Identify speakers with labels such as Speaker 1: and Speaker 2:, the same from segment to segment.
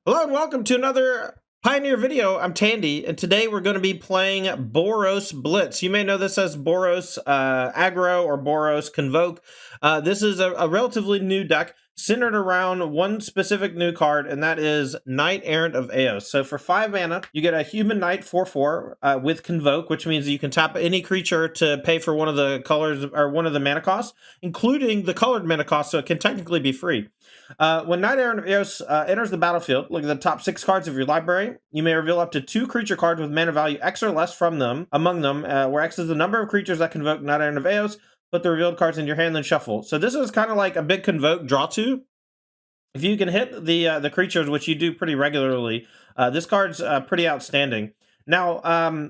Speaker 1: Hello and welcome to another Pioneer video. I'm Tandy, and today we're going to be playing Boros Blitz. You may know this as Boros Aggro or Boros Convoke. This is a relatively new deck centered around one specific new card, and that is Knight-Errant of Eos. So for 5 mana, you get a human knight 4/4 with Convoke, which means you can tap any creature to pay for one of the colors or one of the mana costs, including the colored mana cost, so it can technically be free. When Knight-Errant of Eos enters the battlefield, look at the top 6 cards of your library. You may reveal up to 2 creature cards with mana value X or less from them, among them, where X is the number of creatures that convoke Knight-Errant of Eos. Put the revealed cards in your hand, then shuffle. So this is kind of like a big convoke draw 2. If you can hit the creatures, which you do pretty regularly, this card's pretty outstanding. Now,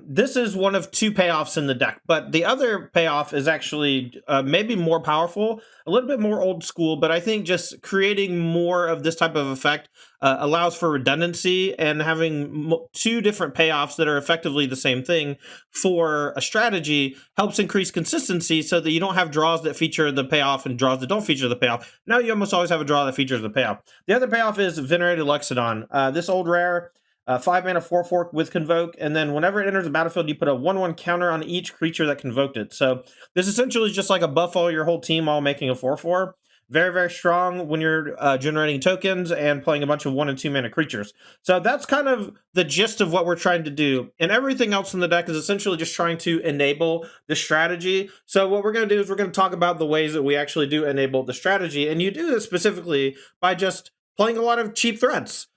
Speaker 1: this is one of 2 payoffs in the deck, but the other payoff is actually maybe more powerful, a little bit more old school, but I think just creating more of this type of effect allows for redundancy, and having 2 different payoffs that are effectively the same thing for a strategy helps increase consistency so that you don't have draws that feature the payoff and draws that don't feature the payoff. Now you almost always have a draw that features the payoff. The other payoff is Venerated Loxodon. This old rare, 5 mana 4/4 with Convoke, and then whenever it enters the battlefield, you put a 1/1 counter on each creature that convoked it. So this essentially is just like a buff all your whole team while making a 4/4. Very, very strong when you're generating tokens and playing a bunch of 1 and 2 mana creatures. So that's kind of the gist of what we're trying to do. And everything else in the deck is essentially just trying to enable the strategy. So what we're going to do is we're going to talk about the ways that we actually do enable the strategy. And you do this specifically by just playing a lot of cheap threats.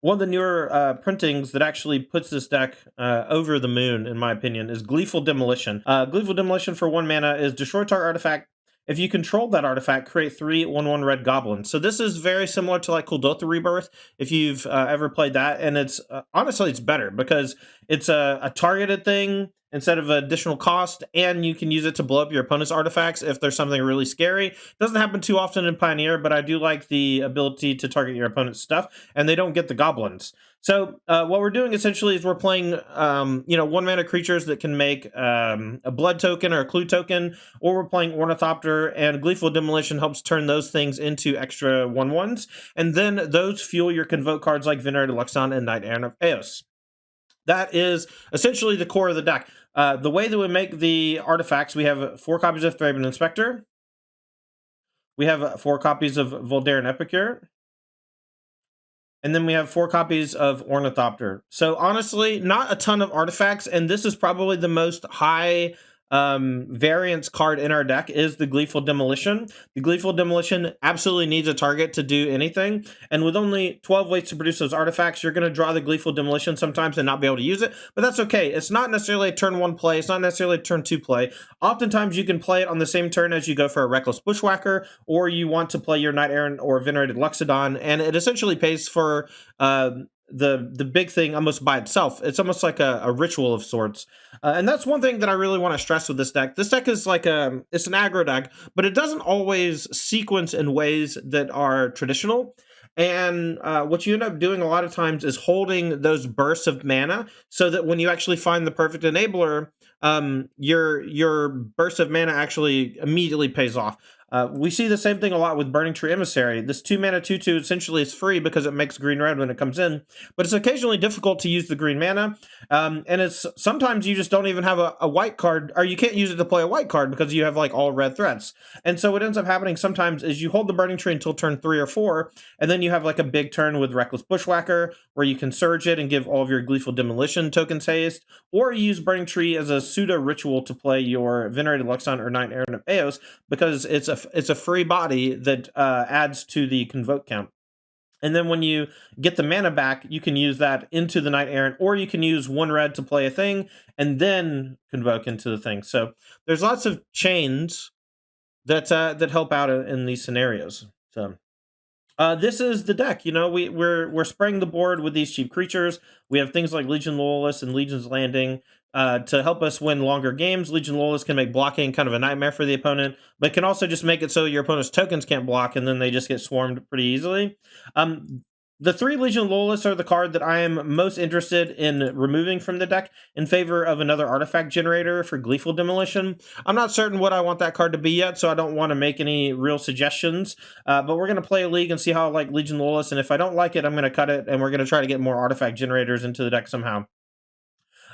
Speaker 1: One of the newer printings that actually puts this deck over the moon, in my opinion, is Gleeful Demolition. Gleeful Demolition for 1 mana is destroy target artifact. If you control that artifact, create 3 1/1 red goblins. So this is very similar to like Kuldotha Rebirth, if you've ever played that. And it's honestly, it's better because it's a targeted thing instead of additional cost, and you can use it to blow up your opponent's artifacts if there's something really scary. It doesn't happen too often in Pioneer, but I do like the ability to target your opponent's stuff, and they don't get the goblins. So what we're doing essentially is we're playing 1 mana creatures that can make a blood token or a clue token, or we're playing Ornithopter, and Gleeful Demolition helps turn those things into extra 1/1s, and then those fuel your convoke cards like Venerated Loxodon and Knight-Errant of Eos. That is essentially the core of the deck. The way that we make the artifacts, we have 4 copies of Thraben Inspector. We have 4 copies of Voldaren Epicure. And then we have 4 copies of Ornithopter. So honestly, not a ton of artifacts, and this is probably the most high variance card in our deck is the Gleeful Demolition. The Gleeful Demolition absolutely needs a target to do anything, and with only 12 ways to produce those artifacts, you're going to draw the Gleeful Demolition sometimes and not be able to use it, but that's okay. It's not necessarily a turn 1 play, it's not necessarily a turn 2 play. Oftentimes you can play it on the same turn as you go for a Reckless Bushwhacker, or you want to play your Knight-Errant or Venerated Loxodon, and it essentially pays for the big thing almost by itself. It's almost like a ritual of sorts, and that's one thing that I really want to stress with this deck. This deck is like it's an aggro deck, but it doesn't always sequence in ways that are traditional. And what you end up doing a lot of times is holding those bursts of mana so that when you actually find the perfect enabler, your burst of mana actually immediately pays off. We see the same thing a lot with Burning Tree Emissary. This 2 mana 2/2 essentially is free because it makes green-red when it comes in, but it's occasionally difficult to use the green mana, and it's sometimes you just don't even have a white card, or you can't use it to play a white card because you have like all red threats. And so what ends up happening sometimes is you hold the Burning Tree until turn 3 or 4, and then you have like a big turn with Reckless Bushwhacker where you can surge it and give all of your Gleeful Demolition tokens haste, or you use Burning Tree as a pseudo ritual to play your Venerated Loxodon or Knight-Errant of Eos because it's a free body that adds to the convoke count. And then when you get the mana back, you can use that into the Knight-Errant, or you can use 1 red to play a thing and then convoke into the thing. So there's lots of chains that help out in these scenarios. So this is the deck. We're spraying the board with these cheap creatures. We have things like Legion Loyalist and Legion's Landing to help us win longer games. Legion Loyalist can make blocking kind of a nightmare for the opponent, but can also just make it so your opponent's tokens can't block, and then they just get swarmed pretty easily. The 3 Legion Loyalists are the card that I am most interested in removing from the deck in favor of another artifact generator for Gleeful Demolition. I'm not certain what I want that card to be yet, so I don't want to make any real suggestions. But we're going to play a league and see how I like Legion Loyalists, and if I don't like it, I'm going to cut it, and we're going to try to get more artifact generators into the deck somehow.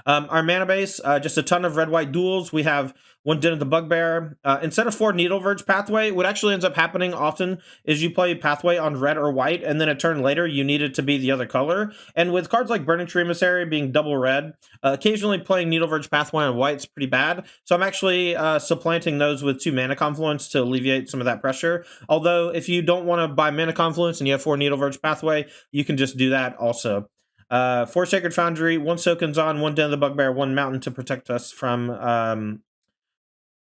Speaker 1: Our mana base, just a ton of red-white duels. We have one Den of the Bugbear. Instead of 4 Needle Verge Pathway, what actually ends up happening often is you play Pathway on red or white, and then a turn later, you need it to be the other color. And with cards like Burning Tree Emissary being double red, occasionally playing Needle Verge Pathway on white is pretty bad. So I'm actually supplanting those with 2 Mana Confluence to alleviate some of that pressure. Although, if you don't want to buy Mana Confluence and you have 4 Needle Verge Pathway, you can just do that also. 4 Sacred Foundry, 1 Soken'Zon, 1 Den of the Bugbear, 1 Mountain to protect us from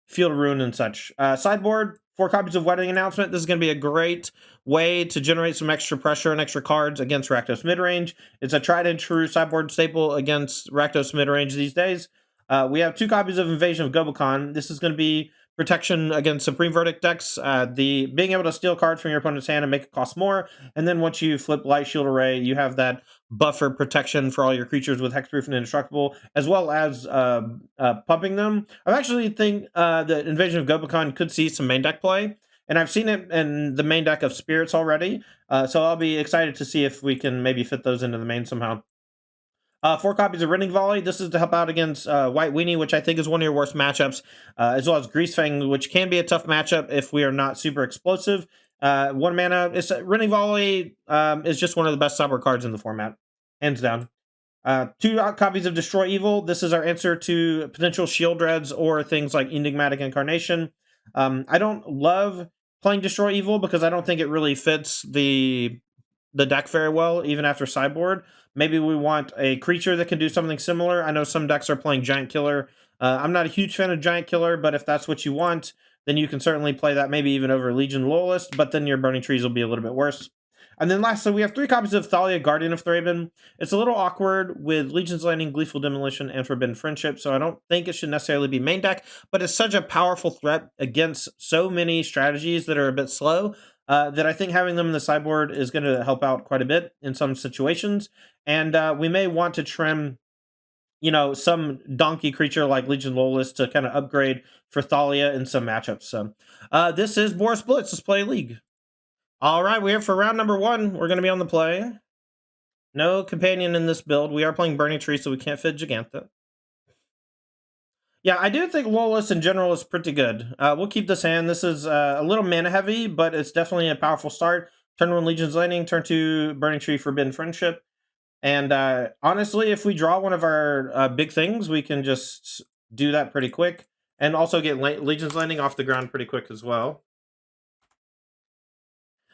Speaker 1: Field of Ruin and such. Sideboard, 4 copies of Wedding Announcement. This is going to be a great way to generate some extra pressure and extra cards against Rakdos midrange. It's a tried and true sideboard staple against Rakdos midrange these days. We have 2 copies of Invasion of Gobekon. This is going to be protection against Supreme Verdict decks. The being able to steal cards from your opponent's hand and make it cost more, and then once you flip Light Shield Array, you have that buffer protection for all your creatures with Hexproof and Indestructible, as well as pumping them. I actually think the Invasion of Gobekon could see some main deck play, and I've seen it in the main deck of Spirits already, so I'll be excited to see if we can maybe fit those into the main somehow. 4 copies of Rending Volley. This is to help out against White Weenie, which I think is one of your worst matchups, as well as Greasefang, which can be a tough matchup if we are not super explosive. 1 mana. Rending Volley is just one of the best sideboard cards in the format, hands down. 2 copies of Destroy Evil. This is our answer to potential Shield Dreads or things like Enigmatic Incarnation. I don't love playing Destroy Evil because I don't think it really fits the deck very well, even after sideboard. Maybe we want a creature that can do something similar. I know some decks are playing Giant Killer. I'm not a huge fan of Giant Killer, but if that's what you want, then you can certainly play that, maybe even over Legion Loyalist, but then your Burning Trees will be a little bit worse. And then lastly, we have 3 copies of Thalia, Guardian of Thraben. It's a little awkward with Legion's Landing, Gleeful Demolition, and Forbidden Friendship, so I don't think it should necessarily be main deck, but it's such a powerful threat against so many strategies that are a bit slow that I think having them in the sideboard is going to help out quite a bit in some situations. And we may want to trim, some donkey creature like Legion Loyalist to kind of upgrade for Thalia in some matchups. So this is Boros Blitz. Let's play League. All right, we're here for round number 1. We're going to be on the play. No companion in this build. We are playing Burning Tree, so we can't fit Gigantha. Yeah, I do think Loyalist in general is pretty good. We'll keep this hand. This is a little mana heavy, but it's definitely a powerful start. Turn 1 Legion's Landing, turn 2 Burning Tree, Forbidden Friendship. And honestly, if we draw one of our big things, we can just do that pretty quick. And also get Legion's Landing off the ground pretty quick as well.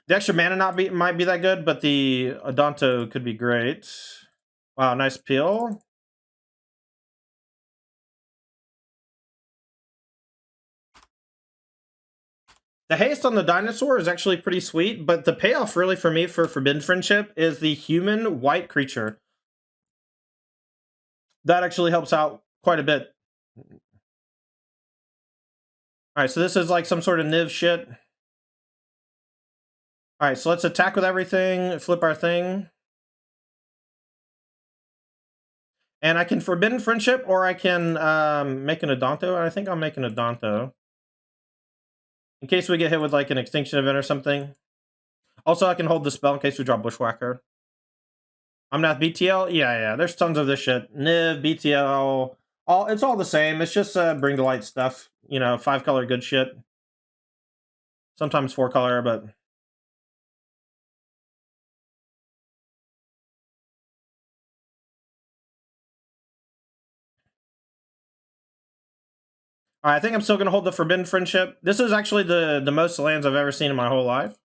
Speaker 1: The extra mana might be that good, but the Odonto could be great. Wow, nice peel. The haste on the dinosaur is actually pretty sweet, but the payoff really for me for Forbidden Friendship is the human white creature. That actually helps out quite a bit. Alright, so this is like some sort of Niv shit. Alright, so let's attack with everything, flip our thing. And I can Forbidden Friendship, or I can make an Odonto. I think I'll make an Odonto, in case we get hit with like an Extinction Event or something. Also, I can hold the spell in case we draw Bushwhacker. I'm not BTL? Yeah, there's tons of this shit. Niv, BTL, it's all the same. It's just Bring to Light stuff. 5-color good shit. Sometimes 4-color, but... Alright, I think I'm still going to hold the Forbidden Friendship. This is actually the most lands I've ever seen in my whole life.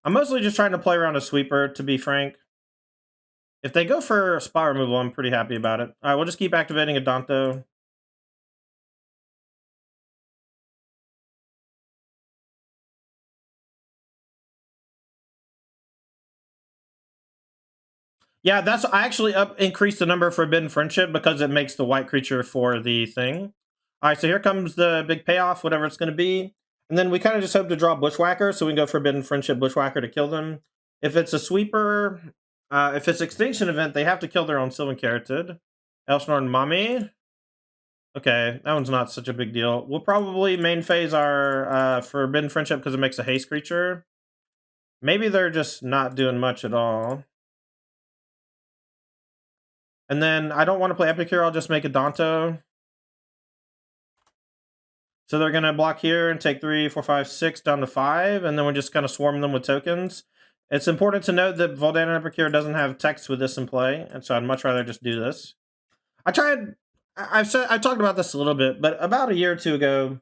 Speaker 1: I'm mostly just trying to play around a sweeper, to be frank. If they go for spot removal, I'm pretty happy about it. Alright, we'll just keep activating Odonto. Yeah, I actually increased the number of Forbidden Friendship because it makes the white creature for the thing. Alright, so here comes the big payoff, whatever it's going to be. And then we kind of just hope to draw Bushwhacker, so we can go Forbidden Friendship Bushwhacker to kill them. If it's a sweeper, if it's Extinction Event, they have to kill their own Sylvan Carotid. Elshnor and Mami. Okay, that one's not such a big deal. We'll probably main phase our Forbidden Friendship because it makes a haste creature. Maybe they're just not doing much at all. And then I don't want to play Epicure, I'll just make a Danto. So they're going to block here and take 3, 4, 5, 6 down to 5, and then we're just kind of swarm them with tokens. It's important to note that Voldan and Epicure doesn't have text with this in play, and so I'd much rather just do this. I talked about this a little bit, but about a year or two ago,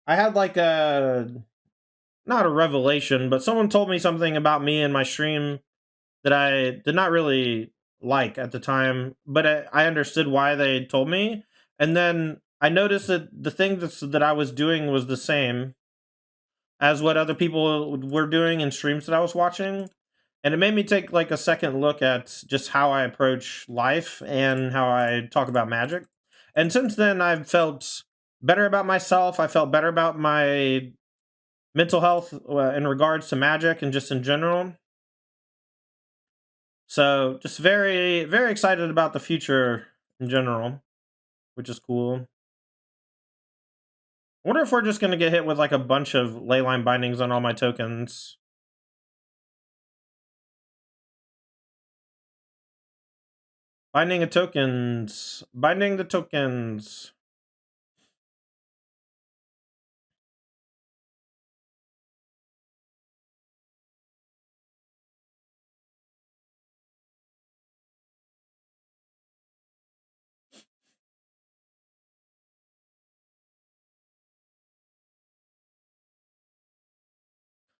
Speaker 1: I had like not a revelation, but someone told me something about me and my stream that I did not really like at the time, but I understood why they told me. And then I noticed that the thing that I was doing was the same as what other people were doing in streams that I was watching. And it made me take like a second look at just how I approach life and how I talk about Magic. And since then, I've felt better about myself. I felt better about my mental health in regards to Magic and just in general. So just very, very excited about the future in general, which is cool. I wonder if we're just going to get hit with like a bunch of leyline bindings on all my tokens. Binding the tokens. Binding the tokens.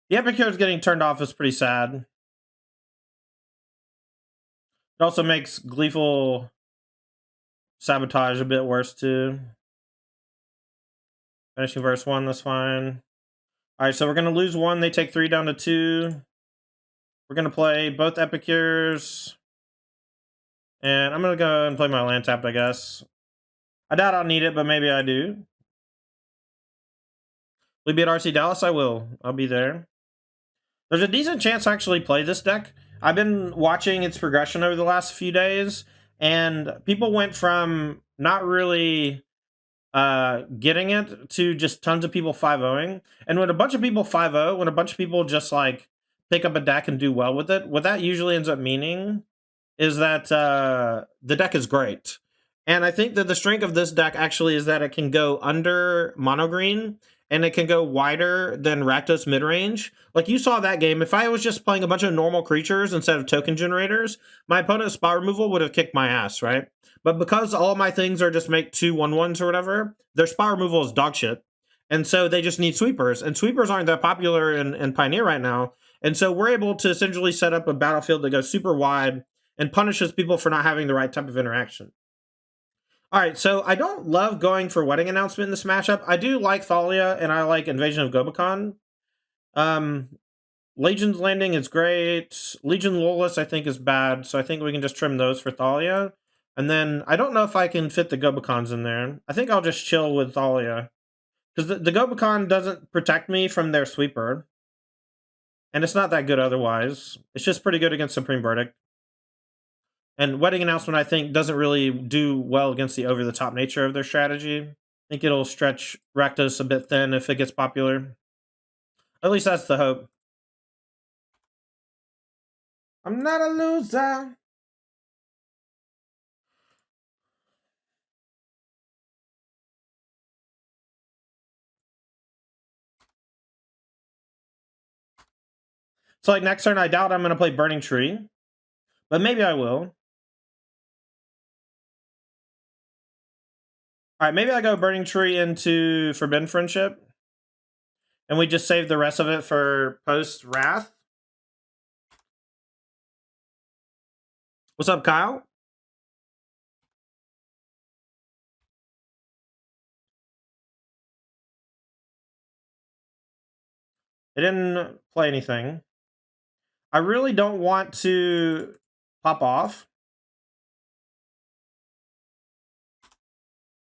Speaker 1: The Epicure's getting turned off is pretty sad. It also makes Gleeful Sabotage a bit worse too. Finishing verse 1, that's fine. Alright, so we're going to lose 1. They take 3 down to 2. We're going to play both Epicures. And I'm going to go and play my land tapped, I guess. I doubt I'll need it, but maybe I do. Will you be at RC Dallas? I will. I'll be there. There's a decent chance I actually play this deck. I've been watching its progression over the last few days, and people went from not really getting it to just tons of people 5-0ing. And when a bunch of people 5-0, when a bunch of people just like pick up a deck and do well with it, what that usually ends up meaning is that the deck is great. And I think that the strength of this deck actually is that it can go under mono green and it can go wider than Rakdos midrange. Like you saw that game, if I was just playing a bunch of normal creatures instead of token generators, my opponent's spot removal would have kicked my ass, right? But because all my things are just make 2 1/1s or whatever, their spot removal is dog shit. And so they just need sweepers. And sweepers aren't that popular in Pioneer right now. And so we're able to essentially set up a battlefield that goes super wide and punishes people for not having the right type of interaction. All right, so I don't love going for Wedding Announcement in this matchup. I do like Thalia, and I like Invasion of Gobakon. Legion's Landing is great. Legion Lawless, I think, is bad, so I think we can just trim those for Thalia. And then I don't know if I can fit the Gobakons in there. I think I'll just chill with Thalia. Because the Gobakon doesn't protect me from their sweeper. And it's not that good otherwise. It's just pretty good against Supreme Verdict. And Wedding Announcement, I think, doesn't really do well against the over-the-top nature of their strategy. I think it'll stretch Rakdos a bit thin if it gets popular. At least that's the hope. I'm not a loser. So, like, next turn, I doubt I'm going to play Burning Tree. But maybe I will. Alright, maybe I go Burning Tree into Forbidden Friendship. And we just save the rest of it for post-Wrath. What's up, Kyle? They didn't play anything. I really don't want to pop off.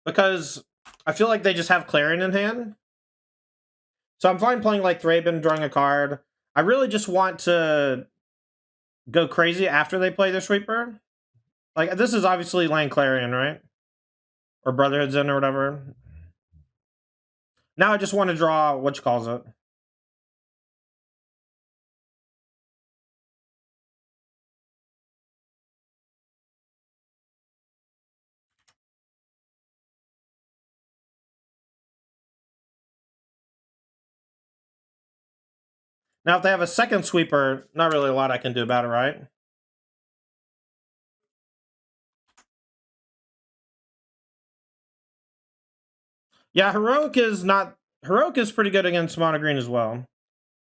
Speaker 1: Because I feel like they just have Clarion in hand. So I'm fine playing like Thraben, drawing a card. I really just want to go crazy after they play their sweeper. Like, this is obviously Knight-Errant, right? Or Brotherhood's in or whatever. Now I just want to draw, what you calls it. Now, if they have a second sweeper, not really a lot I can do about it, right? Yeah, Heroic is pretty good against mono green as well.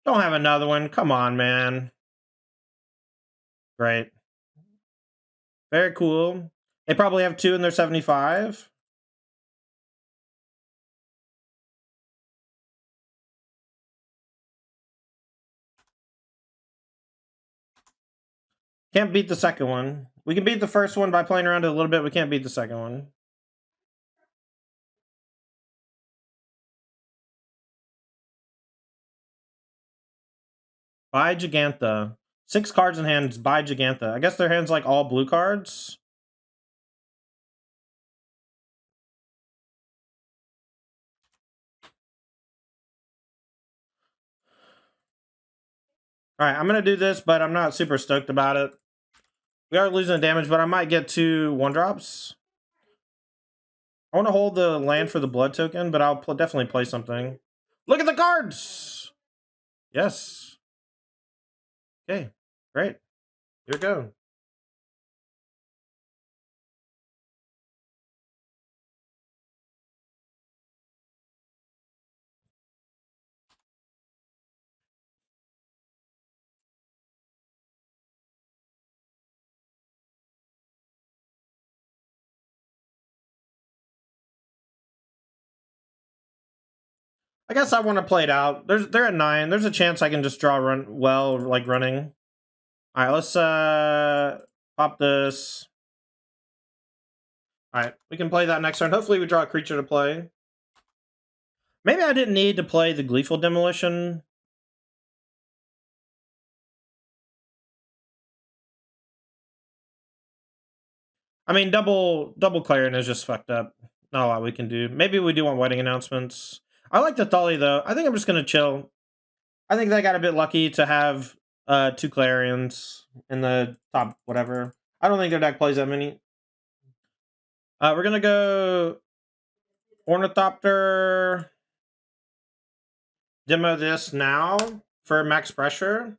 Speaker 1: Don't have another one. Come on, man. Great. Very cool. They probably have 2 in their 75. Can't beat the second one. We can beat the first one by playing around it a little bit. We can't beat the second one. Buy Gigantha. 6 cards in hand, buy Gigantha. I guess their hand's like all blue cards. Alright, I'm gonna do this, but I'm not super stoked about it. We are losing damage, but I might get 2 1-drops. I want to hold the land for the blood token, but I'll definitely play something. Look at the cards! Yes. Okay, great. Here we go. I guess I want to play it out. They're at 9. There's a chance I can just draw running. Alright, let's pop this. Alright, we can play that next turn. Hopefully we draw a creature to play. Maybe I didn't need to play the Gleeful Demolition. I mean, double Clarion is just fucked up. Not a lot we can do. Maybe we do want wedding announcements. I like the Thali, though. I think I'm just going to chill. I think they got a bit lucky to have 2 Clarions in the top whatever. I don't think their deck plays that many. We're going to go Ornithopter. Demo this now for max pressure.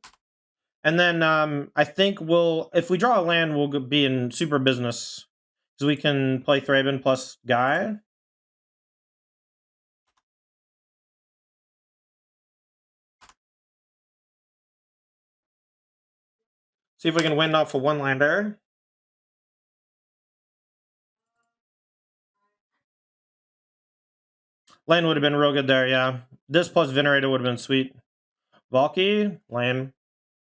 Speaker 1: And then I think if we draw a land, we'll be in super business. Because we can play Thraben plus Guy. See if we can win off a 1-lander. Land would have been real good there, yeah. This plus Venerated would have been sweet. Valky, lame.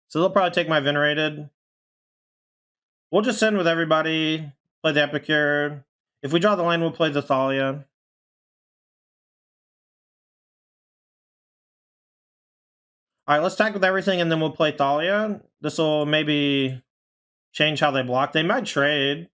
Speaker 1: So they'll probably take my Venerated. We'll just send with everybody, play the Epicure. If we draw the land, we'll play the Thalia. Alright, let's attack with everything and then we'll play Thalia. This will maybe change how they block. They might trade.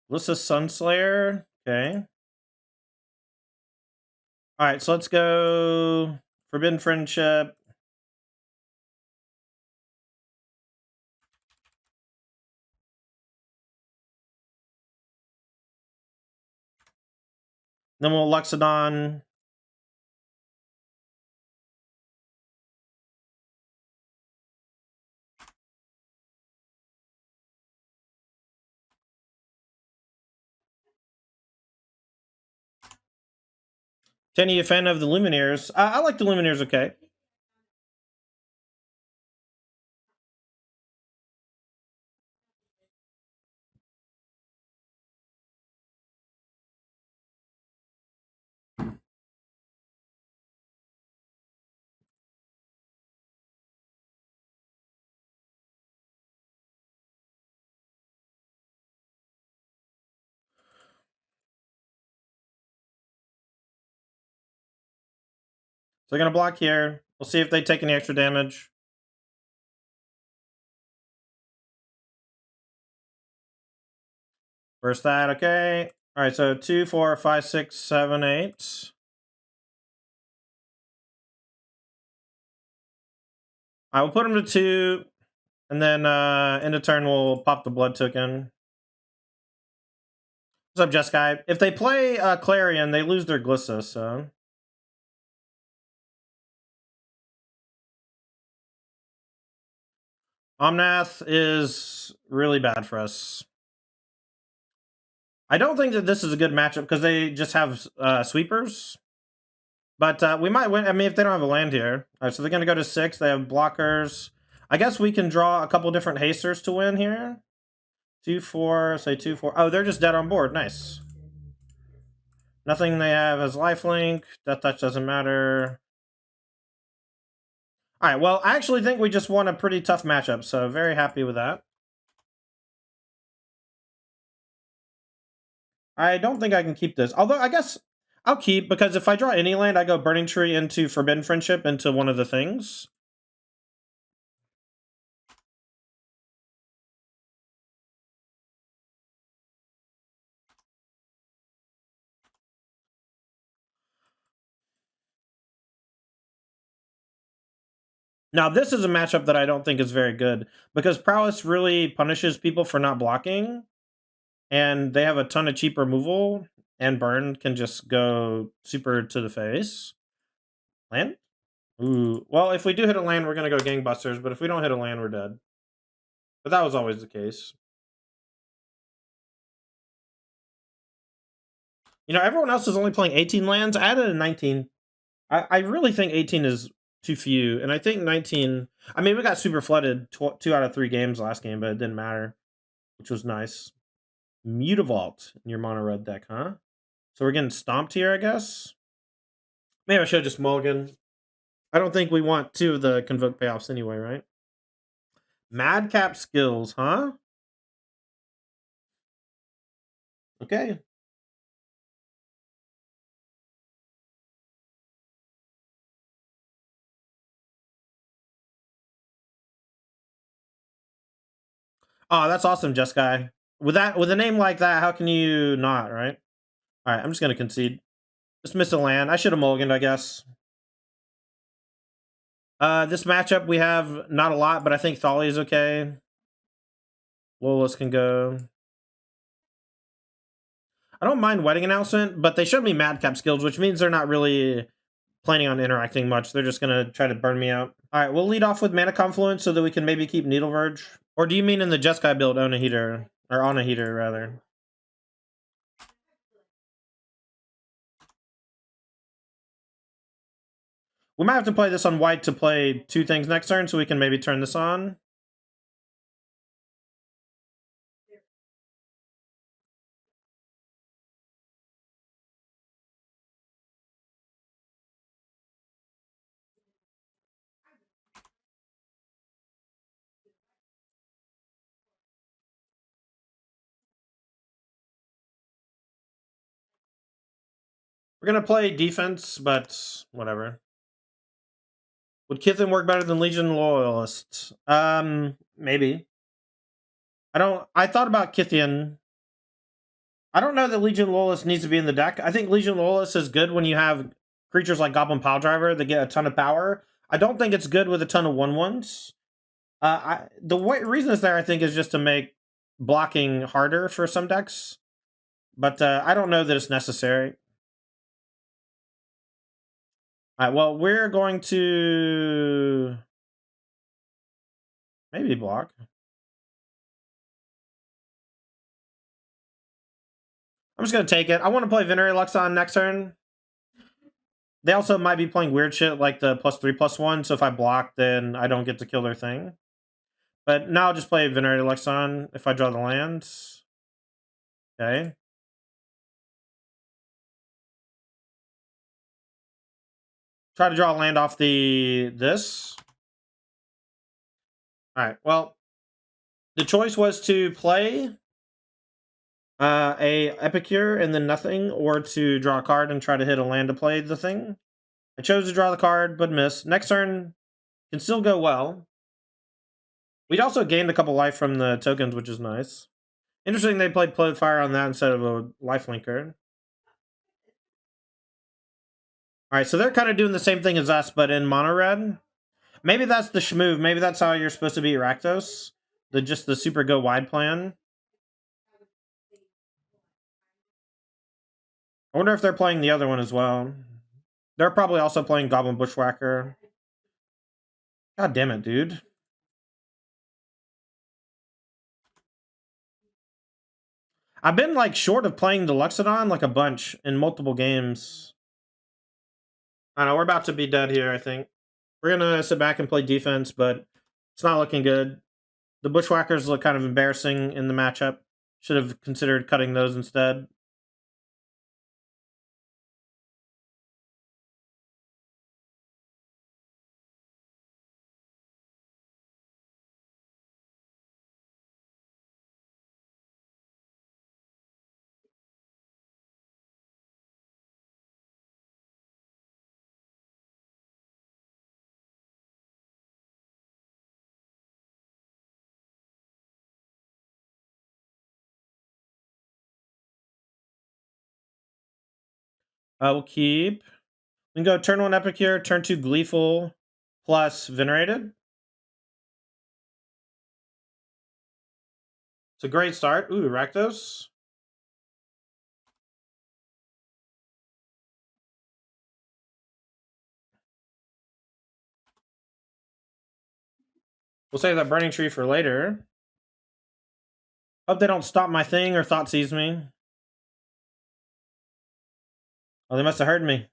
Speaker 1: Lyssa Sunslayer. Okay. Alright, so let's go Forbidden Friendship. Then we'll Luxodon. Tandy, a fan of the Lumineers? I like the Lumineers, okay. they're going to block here. We'll see if they take any extra damage. First that, okay. All right, so 2, 4, 5, 6, 7, 8. I will put him to 2, and then end of turn we'll pop the blood token. What's up, Jess Guy? If they play Clarion, they lose their Glissa, so. Omnath is really bad for us. I don't think that this is a good matchup because they just have sweepers. But we might win. I mean, if they don't have a land here. All right, so they're going to go to 6. They have blockers. I guess we can draw a couple different hasters to win here. 2, 4, say 2, 4. Oh, they're just dead on board. Nice. Nothing they have as lifelink. Death touch doesn't matter. All right, well, I actually think we just won a pretty tough matchup, so very happy with that. I don't think I can keep this. Although, I guess I'll keep, because if I draw any land, I go Burning Tree into Forbidden Friendship into one of the things. Now, this is a matchup that I don't think is very good, because Prowess really punishes people for not blocking, and they have a ton of cheap removal, and Burn can just go super to the face. Land? Ooh. Well, if we do hit a land, we're going to go Gangbusters, but if we don't hit a land, we're dead. But that was always the case. You know, everyone else is only playing 18 lands. I added a 19. I really think 18 is too few, and I think 19... I mean, we got super flooded 2 out of 3 games last game, but it didn't matter, which was nice. Mutavault in your mono red deck, huh? So we're getting stomped here, I guess? Maybe I should have just mulligan. I don't think we want 2 of the Convoke payoffs anyway, right? Madcap skills, huh? Okay. Oh, that's awesome, Just Guy. With a name like that, how can you not, right? All right, I'm just gonna concede. Just miss a land. I should have mulliganed, I guess. This matchup we have not a lot, but I think Thali is okay. Lolas can go. I don't mind Wedding Announcement, but they showed me Madcap skills, which means they're not really planning on interacting much. They're just gonna try to burn me out. All right, we'll lead off with Mana Confluence so that we can maybe keep Needle Verge. Or do you mean in the Jeskai build own a heater? Or on a heater, rather? We might have to play this on white to play 2 things next turn, so we can maybe turn this on. We're gonna play defense, but whatever. Would Kithen work better than Legion Loyalist? Maybe. I thought about Kithian. I don't know that Legion Loyalist needs to be in the deck. I think Legion Loyalist is good when you have creatures like Goblin Piledriver that get a ton of power. I don't think it's good with a ton of 1/1s. The reason it's there, I think, is just to make blocking harder for some decks. But I don't know that it's necessary. All right, well, we're going to maybe block. I'm just going to take it. I want to play Venerary Luxon next turn. They also might be playing weird shit like the +3/+1, so if I block, then I don't get to kill their thing. But now I'll just play Venerary Luxon if I draw the lands. Okay. Try to draw a land off this. Alright, well, the choice was to play a Epicure and then nothing, or to draw a card and try to hit a land to play the thing. I chose to draw the card, but missed. Next turn can still go well. We'd also gained a couple life from the tokens, which is nice. Interesting they played Play with Fire on that instead of a life linker. Alright, so they're kind of doing the same thing as us, but in mono red. Maybe that's the schmoove. Maybe that's how you're supposed to beat Rakdos. Just the super go wide plan. I wonder if they're playing the other one as well. They're probably also playing Goblin Bushwhacker. God damn it, dude. I've been like short of playing the Luxodon like a bunch in multiple games. I don't know, we're about to be dead here, I think. We're gonna sit back and play defense, but it's not looking good. The Bushwhackers look kind of embarrassing in the matchup. Should have considered cutting those instead. I will keep. We can go turn 1 Epicure, turn 2 Gleeful, plus Venerated. It's a great start. Ooh, Rakdos. We'll save that Burning Tree for later. Hope they don't stop my thing or Thought Seize me. Oh, they must have heard me.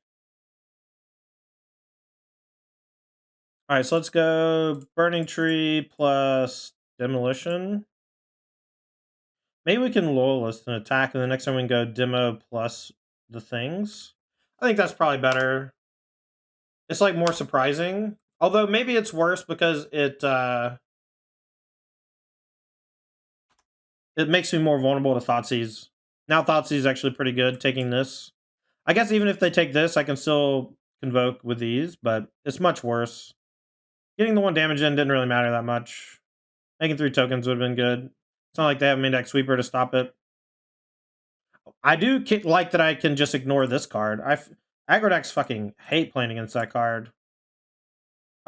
Speaker 1: Alright, so let's go Burning Tree plus Demolition. Maybe we can Loyalist and attack, and the next time we can go Demo plus the things. I think that's probably better. It's like more surprising. Although maybe it's worse because it makes me more vulnerable to Thoughtseize. Now Thoughtseize is actually pretty good taking this. I guess even if they take this, I can still Convoke with these, but it's much worse. Getting the 1 damage in didn't really matter that much. Making 3 tokens would have been good. It's not like they have Mindex Sweeper to stop it. I do like that I can just ignore this card. Aggro decks fucking hate playing against that card.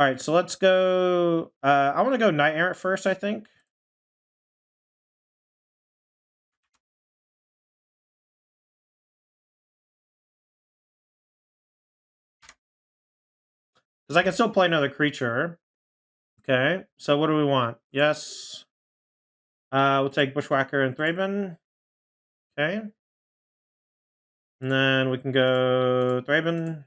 Speaker 1: Alright, so let's go... I want to go Knight-Errant first, I think. Because I can still play another creature. Okay, so what do we want? Yes. We'll take Bushwhacker and Thraben. Okay. And then we can go Thraben.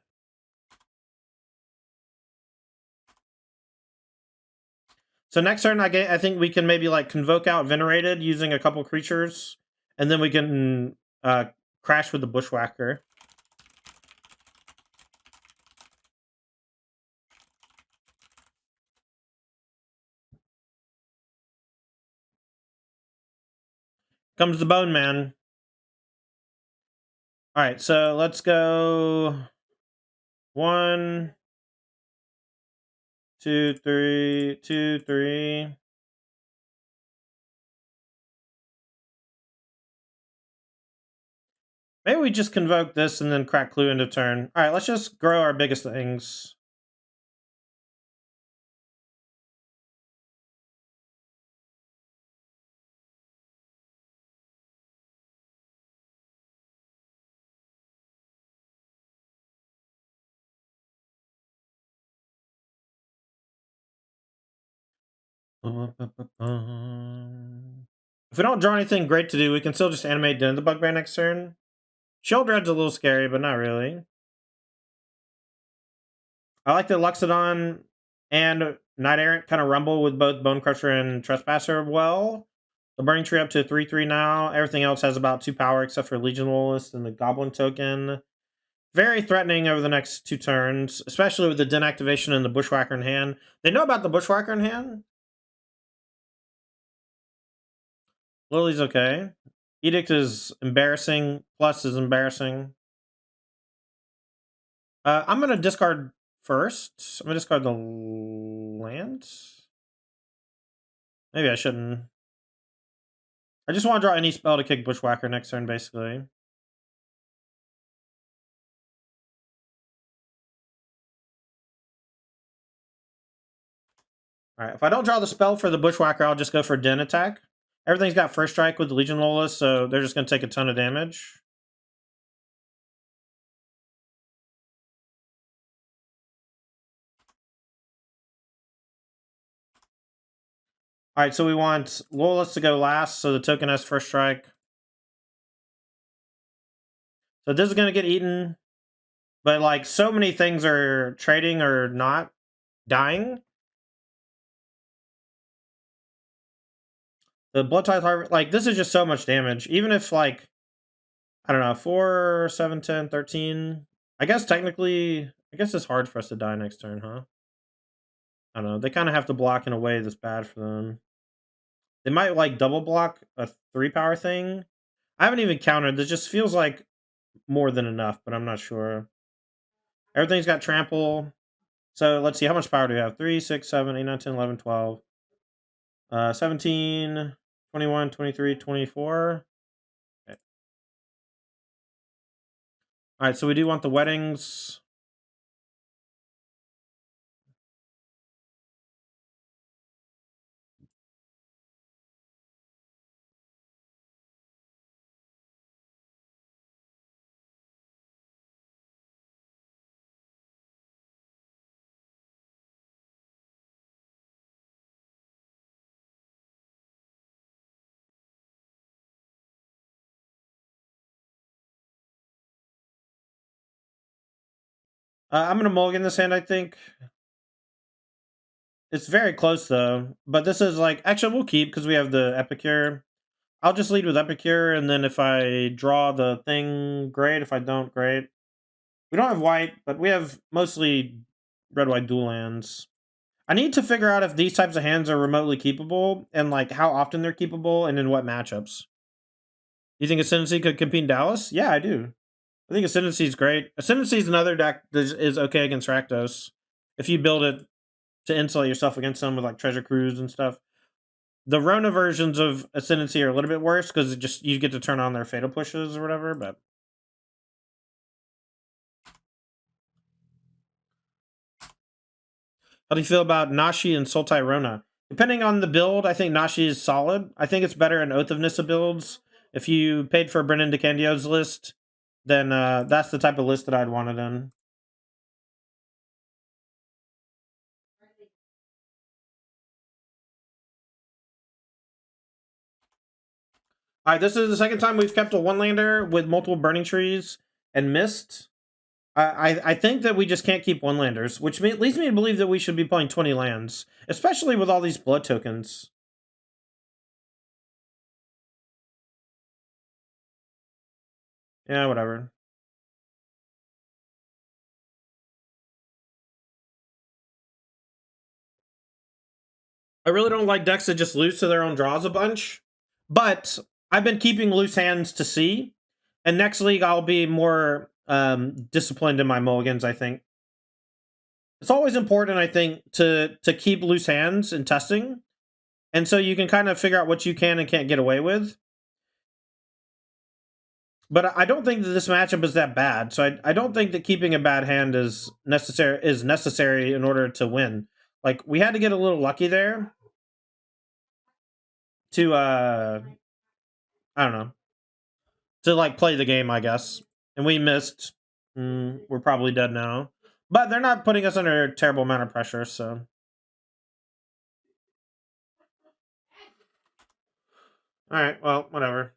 Speaker 1: So next turn, I think we can maybe like Convoke out Venerated using a couple creatures. And then we can crash with the Bushwhacker. Comes the Bone Man. Alright, so let's go 1, 2, 3, 2, 3. Maybe we just Convoke this and then crack Clue into turn. Alright, let's just grow our biggest things. If we don't draw anything great to do, we can still just animate Den of the Bugbear next turn. Shield Red's a little scary, but not really. I like the Luxodon and Knight-Errant kind of rumble with both Bone Crusher and Trespasser well. The Burning Tree up to 3/3 now. Everything else has about 2 power except for Legion Loyalist and the Goblin token. Very threatening over the next 2 turns, especially with the Den activation and the Bushwhacker in hand. They know about the Bushwhacker in hand. Lily's okay. Edict is embarrassing. Plus is embarrassing. I'm gonna discard first. I'm gonna discard the land. Maybe I shouldn't. I just want to draw any spell to kick Bushwhacker next turn, basically. Alright, if I don't draw the spell for the Bushwhacker, I'll just go for Den attack. Everything's got first strike with the Legion Lolas, so they're just going to take a ton of damage. Alright, so we want Lolas to go last, so the token has first strike. So this is going to get eaten. But, like, so many things are trading or not dying. The Blood Tithe Harvest, like, this is just so much damage. Even if, like, I don't know, 4, 7, 10, 13. I guess technically, I guess it's hard for us to die next turn, huh? I don't know. They kind of have to block in a way that's bad for them. They might, like, double block a 3-power thing. I haven't even countered. This just feels like more than enough, but I'm not sure. Everything's got trample. So let's see, how much power do we have? 3, 6, 7, 8, 9, 10, 11, 12. 17, 21, 23, 24. Okay. Alright, so we do want the weddings. I'm going to mulligan this hand, I think. It's very close, though. But this is like... Actually, we'll keep, because we have the Epicure. I'll just lead with Epicure, and then if I draw the thing, great. If I don't, great. We don't have white, but we have mostly red-white dual lands. I need to figure out if these types of hands are remotely keepable, and like how often they're keepable, and in what matchups. You think Ascendancy could compete in Dallas? Yeah, I do. I think Ascendancy is great. Ascendancy is another deck that is okay against Rakdos. If you build it to insulate yourself against them with like Treasure Cruise and stuff. The Rona versions of Ascendancy are a little bit worse because just you get to turn on their Fatal Pushes or whatever, but... How do you feel about Nashi and Sultai Rona? Depending on the build, I think Nashi is solid. I think it's better in Oath of Nissa builds. If you paid for Brennan DeCandio's list, then that's the type of list that I'd want it in. Alright, this is the second time we've kept a one-lander with multiple Burning Trees and missed. I think that we just can't keep one-landers, which leads me to believe that we should be playing 20 lands, especially with all these blood tokens. Yeah, whatever. I really don't like decks that just lose to their own draws a bunch, but I've been keeping loose hands to see, and next league I'll be more disciplined in my mulligans, I think. It's always important, I think, to keep loose hands in testing, and so you can kind of figure out what you can and can't get away with. But I don't think that this matchup is that bad, so I don't think that keeping a bad hand is necessary in order to win. Like, we had to get a little lucky there to I don't know, to like play the game, I guess. And we missed. We're probably dead now. But they're not putting us under a terrible amount of pressure, so. Alright, well, whatever.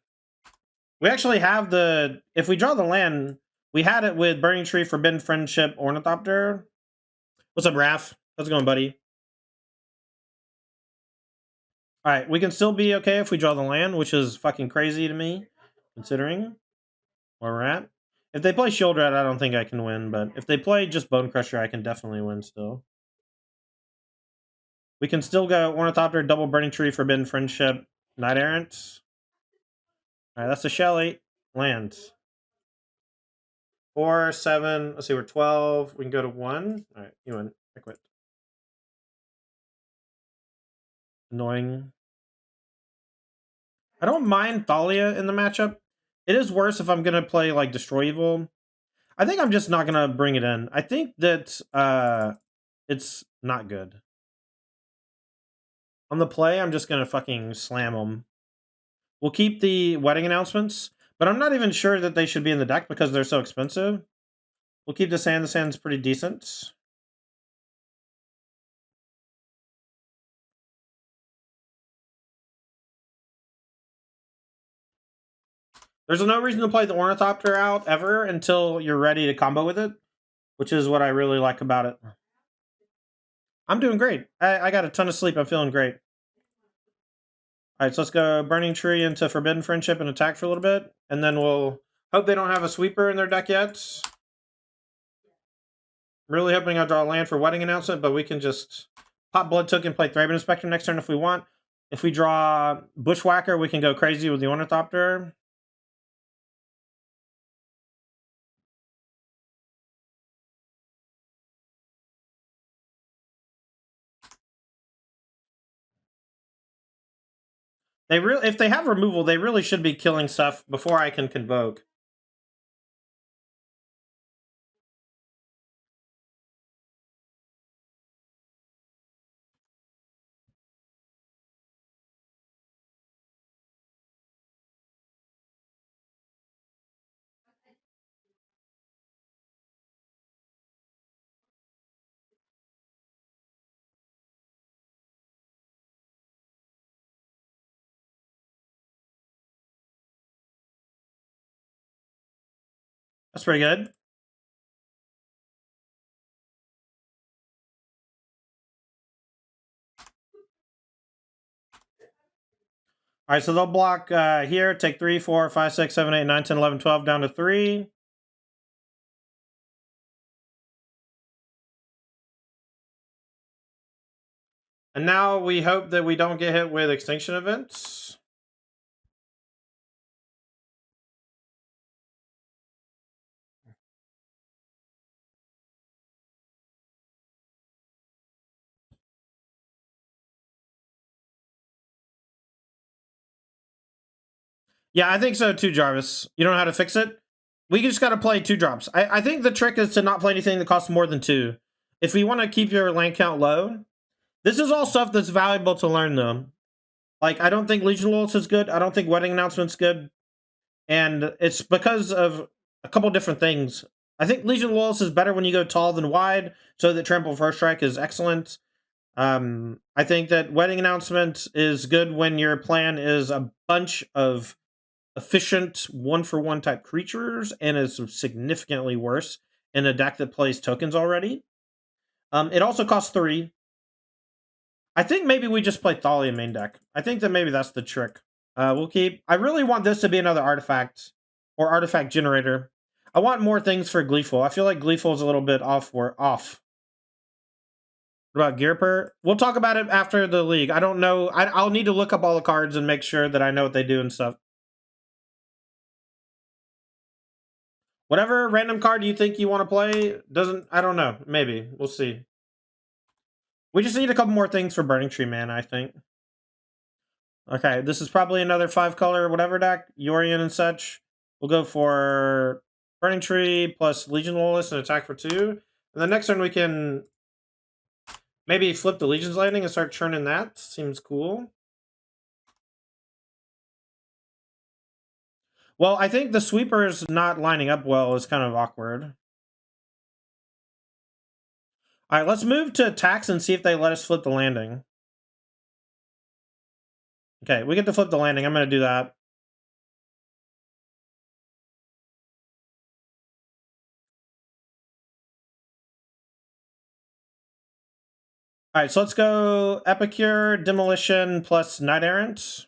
Speaker 1: We actually have the... If we draw the land, we had it with Burning Tree, Forbidden Friendship, Ornithopter. What's up, Raph? How's it going, buddy? Alright, we can still be okay if we draw the land, which is fucking crazy to me, considering where we're at. If they play Shield Rat, I don't think I can win, but if they play just Bone Crusher, I can definitely win still. We can still go Ornithopter, Double Burning Tree, Forbidden Friendship, Knight-Errant. Alright, that's a Shell 8 land. 4, 7. Let's see, we're 12. We can go to 1. All right, you win. I quit. Annoying. I don't mind Thalia in the matchup. It is worse if I'm going to play, like, Destroy Evil. I think I'm just not going to bring it in. I think that it's not good. On the play, I'm just going to fucking slam them. We'll keep the wedding announcements, but I'm not even sure that they should be in the deck because they're so expensive. We'll keep the sand. The sand's pretty decent. There's no reason to play the Ornithopter out ever until you're ready to combo with it, which is what I really like about it. I'm doing great. I got a ton of sleep. I'm feeling great. All right, so let's go Burning Tree into Forbidden Friendship and attack for a little bit, and then we'll hope they don't have a sweeper in their deck yet. Really hoping I draw a land for Wedding Announcement, but we can just pop Blood Token, play Thraben Inspector next turn if we want. If we draw Bushwhacker, we can go crazy with the Ornithopter. If they have removal, they really should be killing stuff before I can Convoke. That's pretty good. All right, so they'll block here, take 3, 4, 5, 6, 7, 8, 9, 10, 11, 12, down to 3. And now we hope that we don't get hit with extinction events. Yeah, I think so too, Jarvis. You don't know how to fix it? We just got to play 2 drops. I think the trick is to not play anything that costs more than 2. If we want to keep your land count low, this is all stuff that's valuable to learn, though. Like, I don't think Legion Loyalist is good. I don't think Wedding Announcement's good. And it's because of a couple different things. I think Legion Loyalist is better when you go tall than wide, so that Trample First Strike is excellent. I think that Wedding Announcement is good when your plan is a bunch of efficient 1-for-1 type creatures, and is significantly worse in a deck that plays tokens already. It also costs 3. I think maybe we just play Thalia main deck. I think that maybe that's the trick. We'll keep... I really want this to be another artifact, or artifact generator. I want more things for Gleeful. I feel like Gleeful is a little bit off. What about Gearper? We'll talk about it after the league. I don't know. I'll need to look up all the cards and make sure that I know what they do and stuff. Whatever random card you think you want to play, I don't know. Maybe. We'll see. We just need a couple more things for Burning Tree Man, I think. Okay, this is probably another 5-color whatever deck, Yorion and such. We'll go for Burning Tree plus Legion Loyalist and attack for 2. And the next turn we can maybe flip the Legion's Landing and start churning that. Seems cool. Well, I think the sweepers not lining up well is kind of awkward. All right, let's move to attacks and see if they let us flip the landing. Okay, we get to flip the landing. I'm going to do that. All right, so let's go Epicure, Demolition, plus Knight-Errant.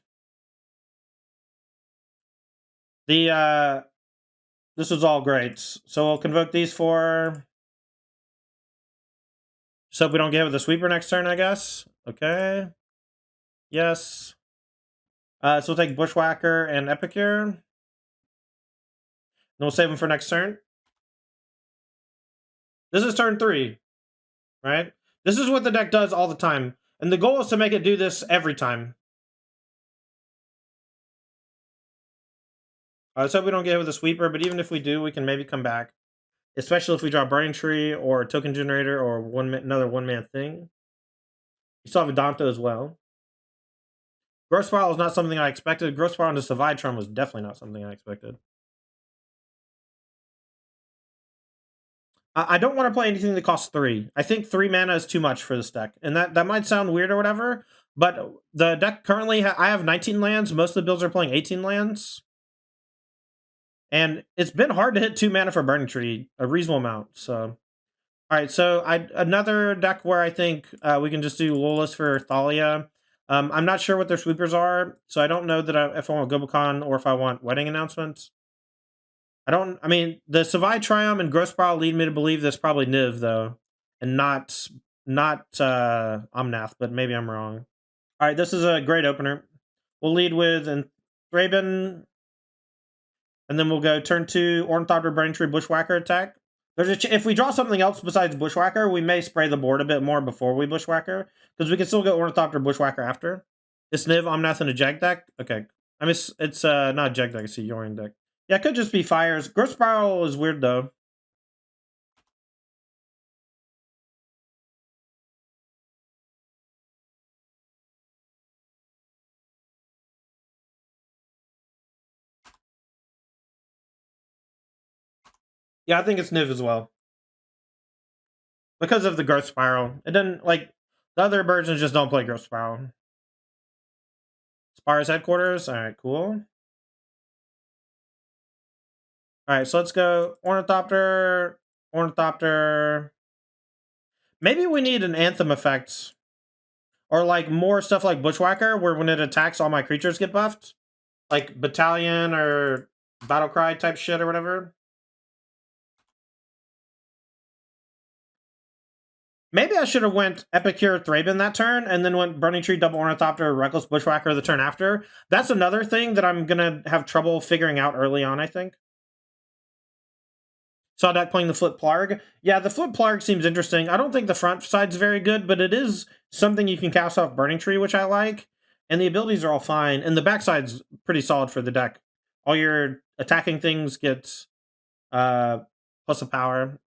Speaker 1: This is all great. So we'll convoke these 4. So if we don't get with the sweeper next turn, I guess. Okay. Yes. So we'll take Bushwhacker and Epicure. And we'll save them for next turn. This is turn 3, right? This is what the deck does all the time. And the goal is to make it do this every time. Let's hope we don't get hit with a sweeper, but even if we do, we can maybe come back. Especially if we draw Burning Tree or a Token Generator or another one-man thing. You still have Adanto as well. Growth Spiral is not something I expected. Growth Spiral into Savitron was definitely not something I expected. I don't want to play anything that costs 3. I think 3 mana is too much for this deck. And that might sound weird or whatever, but the deck currently, I have 19 lands. Most of the builds are playing 18 lands. And it's been hard to hit 2 mana for Burning Tree, a reasonable amount. So, all right, so another deck where I think we can just do Lolas for Thalia. I'm not sure what their sweepers are, so I don't know that if I want Gobakon or if I want Wedding Announcements. I mean, the Savai Triumph and Gross Spiral lead me to believe that's probably Niv, though, and not Omnath, but maybe I'm wrong. All right, this is a great opener. We'll lead with Thraben, and then we'll go turn 2, Ornithopter, Burning Tree, Bushwhacker attack. If we draw something else besides Bushwhacker, we may spray the board a bit more before we Bushwhacker, because we can still go Ornithopter, Bushwhacker after. It's Niv, Omnath, and a Jag deck? Okay. I mean, it's not a Jag deck, it's a Yorion deck. Yeah, it could just be fires. Growth Spiral is weird, though. Yeah, I think it's Niv as well. Because of the Growth Spiral. It doesn't, like, the other versions just don't play Growth Spiral. Spire's Headquarters. Alright, cool. Alright, so let's go Ornithopter. Maybe we need an Anthem effect. Or, like, more stuff like Bushwhacker, where when it attacks, all my creatures get buffed. Like, Battalion or Battlecry type shit or whatever. Maybe I should have went Epicure Thraben that turn, and then went Burning Tree, Double Ornithopter, Reckless Bushwhacker the turn after. That's another thing that I'm gonna have trouble figuring out early on, I think. Saw deck playing the Flip Plarg. Yeah, the Flip Plarg seems interesting. I don't think the front side's very good, but it is something you can cast off Burning Tree, which I like. And the abilities are all fine. And the backside's pretty solid for the deck. All your attacking things get plus a power.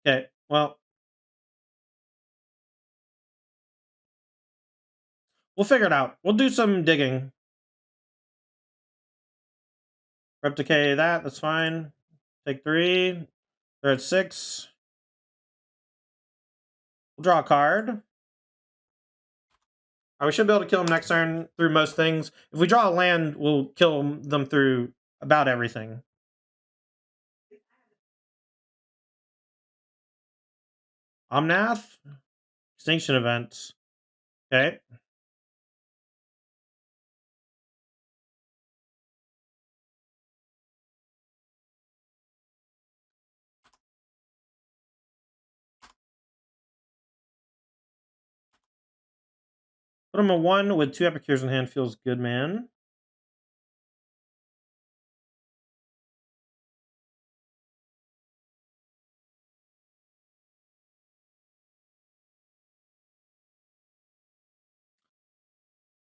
Speaker 1: Okay, well, we'll figure it out. We'll do some digging. Replicate that's fine. Take 3. They're at 6. We'll draw a card. We should be able to kill them next turn through most things. If we draw a land, we'll kill them through about everything. Omnath? Extinction events. Okay. Put him a 1 with 2 Epicures in hand feels good, man.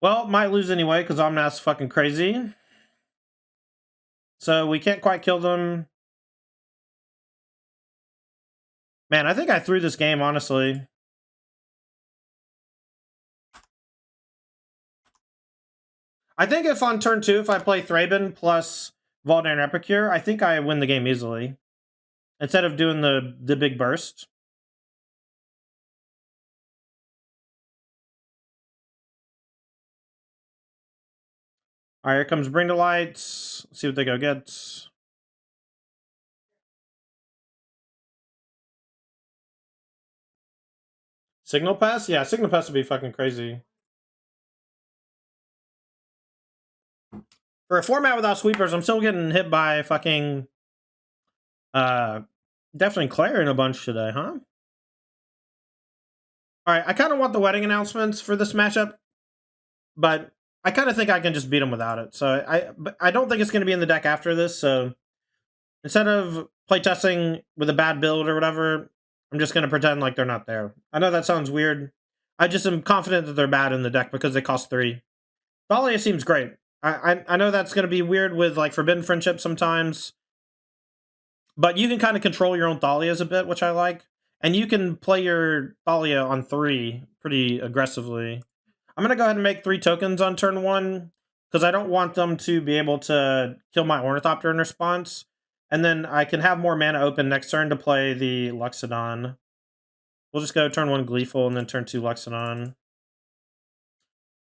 Speaker 1: Well, might lose anyway, because Omnath's fucking crazy. So we can't quite kill them. Man, I think I threw this game, honestly. I think if on turn 2, if I play Thraben plus Voldaren Epicure, I think I win the game easily. Instead of doing the big burst. Alright, here comes Bring to Lights. Let's see what they go get. Signal Pass? Yeah, Signal Pass would be fucking crazy. For a format without sweepers, I'm still getting hit by fucking definitely Clarion a bunch today, huh? Alright, I kind of want the Wedding Announcements for this matchup, but I kind of think I can just beat him without it. So I don't think it's going to be in the deck after this, so Instead of playtesting with a bad build or whatever, I'm just going to pretend like they're not there. I know that sounds weird. I just am confident that they're bad in the deck because they cost 3. Thalia seems great. I know that's going to be weird with like Forbidden Friendship sometimes, but you can kind of control your own Thalias a bit, which I like. And you can play your Thalia on 3 pretty aggressively. I'm going to go ahead and make 3 tokens on turn 1 because I don't want them to be able to kill my Ornithopter in response. And then I can have more mana open next turn to play the Luxodon. We'll just go turn 1 Gleeful and then turn 2 Luxodon.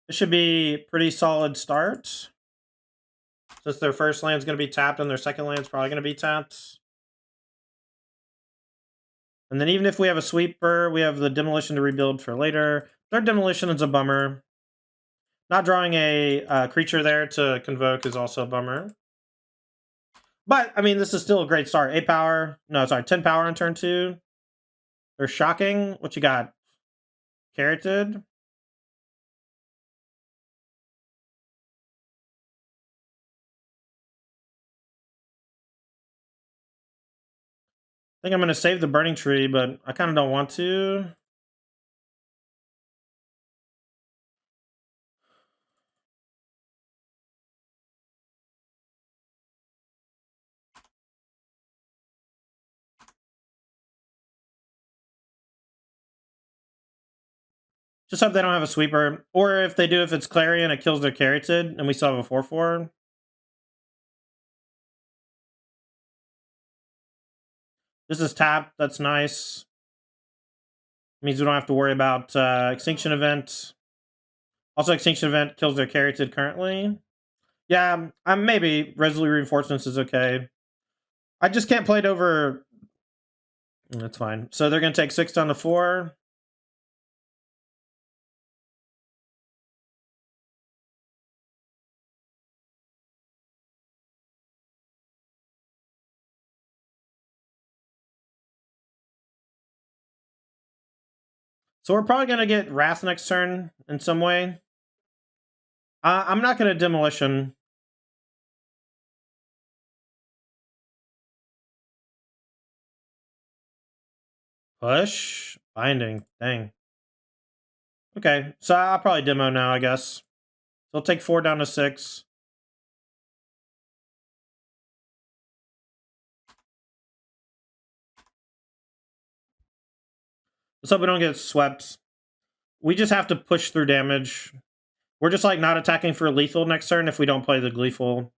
Speaker 1: This should be a pretty solid start. Since their first land's going to be tapped and their second land's probably going to be tapped. And then even if we have a sweeper, we have the Demolition to rebuild for later. Third Demolition is a bummer. Not drawing a creature there to Convoke is also a bummer. But, I mean, this is still a great start. 8 power. No, sorry, 10 power on turn 2. They're shocking. What you got? Carroted. I think I'm going to save the Burning Tree, but I kind of don't want to. Just hope they don't have a sweeper. Or if they do, if it's Clarion, it kills their Carroted, and we still have a 4/4. This is tapped. That's nice. Means we don't have to worry about Extinction Event. Also, Extinction Event kills their Carroted currently. Yeah, maybe Resolute Reinforcements is okay. I just can't play it over. That's fine. So they're going to take 6 down to 4. So we're probably going to get Wrath next turn in some way. I'm not going to Demolition. Push. Binding. Dang. Okay, so I'll probably demo now, I guess. So I'll take 4 down to 6. Let's hope we don't get swept. We just have to push through damage. We're just like not attacking for lethal next turn if we don't play the Gleeful.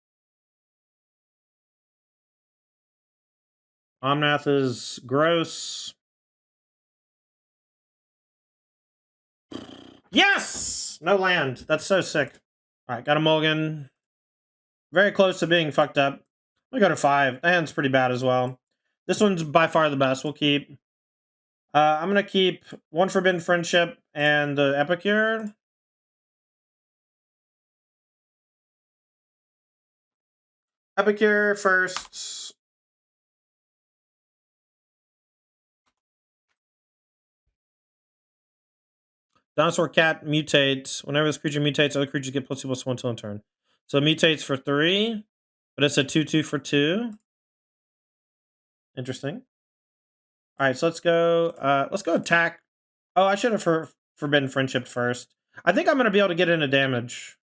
Speaker 1: Omnath is gross. Yes! No land. That's so sick. Alright, got a mulligan. Very close to being fucked up. We go to 5. The hand's pretty bad as well. This one's by far the best. We'll keep. I'm going to keep 1 Forbidden Friendship and the Epicure. Epicure first. Dinosaur Cat mutates. Whenever this creature mutates, other creatures get +2/+1 until in turn. So it mutates for 3, but it's a 2/2 for 2. Interesting. Alright, so let's go attack. Oh, I should have Forbidden Friendship first. I think I'm going to be able to get into damage.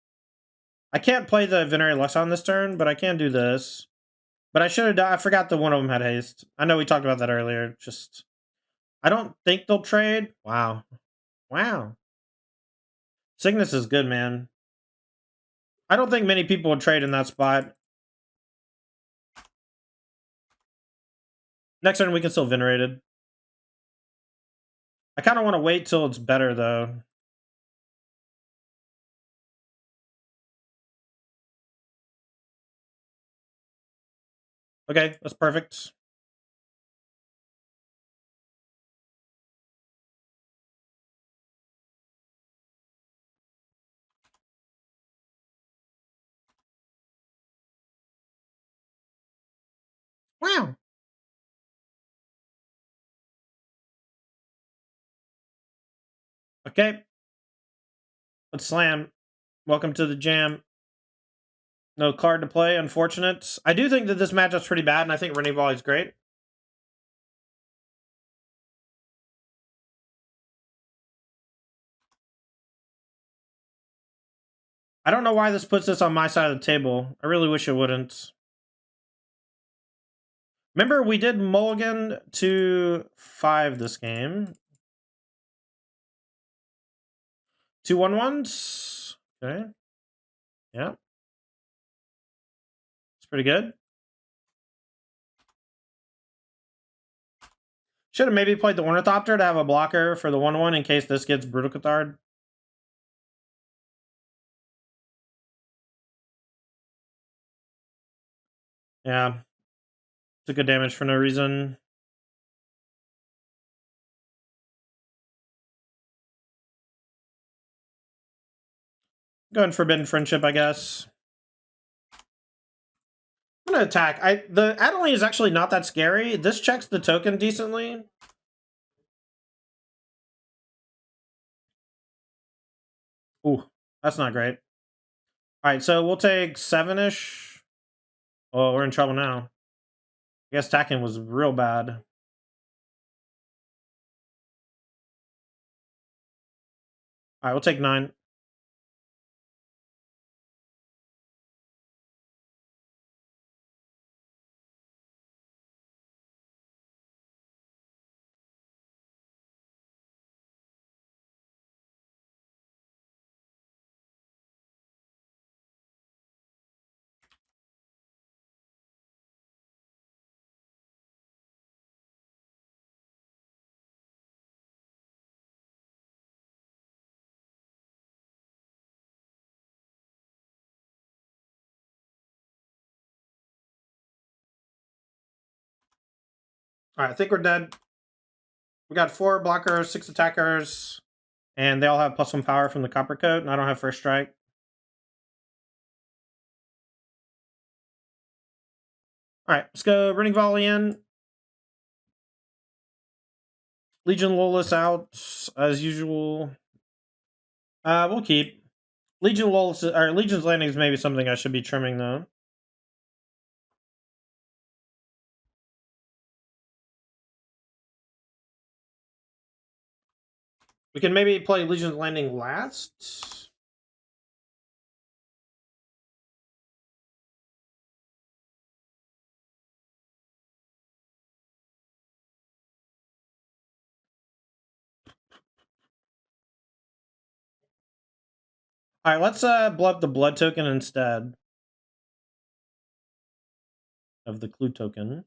Speaker 1: I can't play the Venerary Luxon this turn, but I can do this. But I should have done. I forgot that one of them had haste. I know we talked about that earlier. Just, I don't think they'll trade. Wow. Wow. Cygnus is good, man. I don't think many people would trade in that spot. Next turn, we can still Venerated. I kind of want to wait till it's better, though. Okay, that's perfect. Wow. Okay. Let's slam. Welcome to the jam. No card to play, unfortunate. I do think that this matchup's pretty bad, and I think running volley's great. I don't know why this puts this on my side of the table. I really wish it wouldn't. Remember, we did mulligan to 5 this game. 2 1-1s. Okay. Yeah. It's pretty good. Should have maybe played the Ornithopter to have a blocker for the 1-1 in case this gets Brutal Cathard. Yeah. Took good damage for no reason. Going Forbidden Friendship, I guess. I'm gonna attack. The Adeline is actually not that scary. This checks the token decently. Ooh, that's not great. Alright, so we'll take 7-ish. Oh, we're in trouble now. I guess attacking was real bad. Alright, we'll take 9. Alright, I think we're dead. We got 4 blockers, 6 attackers, and they all have +1 power from the Copper Coat, and I don't have First Strike. Alright, let's go Running Volley in. Legion Lolus out, as usual. We'll keep. Legion Lolus, or Legion's Landing is maybe something I should be trimming, though. We can maybe play Legion's Landing last. Alright, let's blow up the blood token instead of the clue token.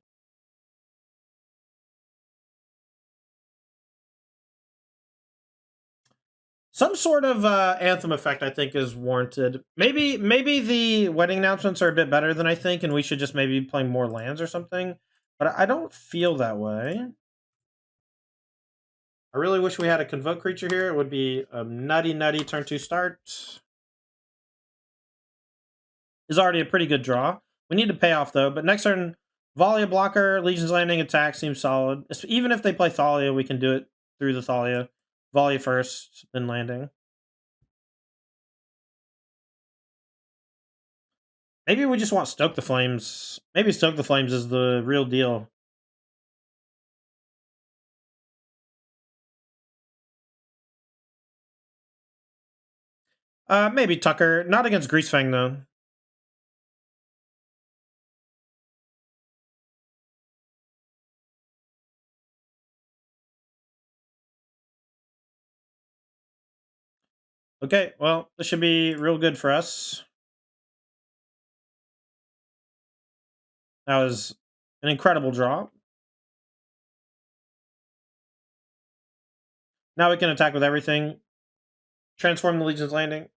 Speaker 1: Some sort of anthem effect, I think, is warranted. Maybe the wedding announcements are a bit better than I think, and we should just maybe play more lands or something. But I don't feel that way. I really wish we had a Convoke creature here. It would be a nutty turn 2 start. Is already a pretty good draw. We need to pay off, though. But next turn, Volley a blocker, Legion's Landing attack seems solid. Even if they play Thalia, we can do it through the Thalia. Volley first, then landing. Maybe we just want Stoke the Flames. Maybe Stoke the Flames is the real deal. Maybe Tucker. Not against Greasefang, though. Okay, well, this should be real good for us. That was an incredible draw. Now we can attack with everything. Transform the Legion's Landing.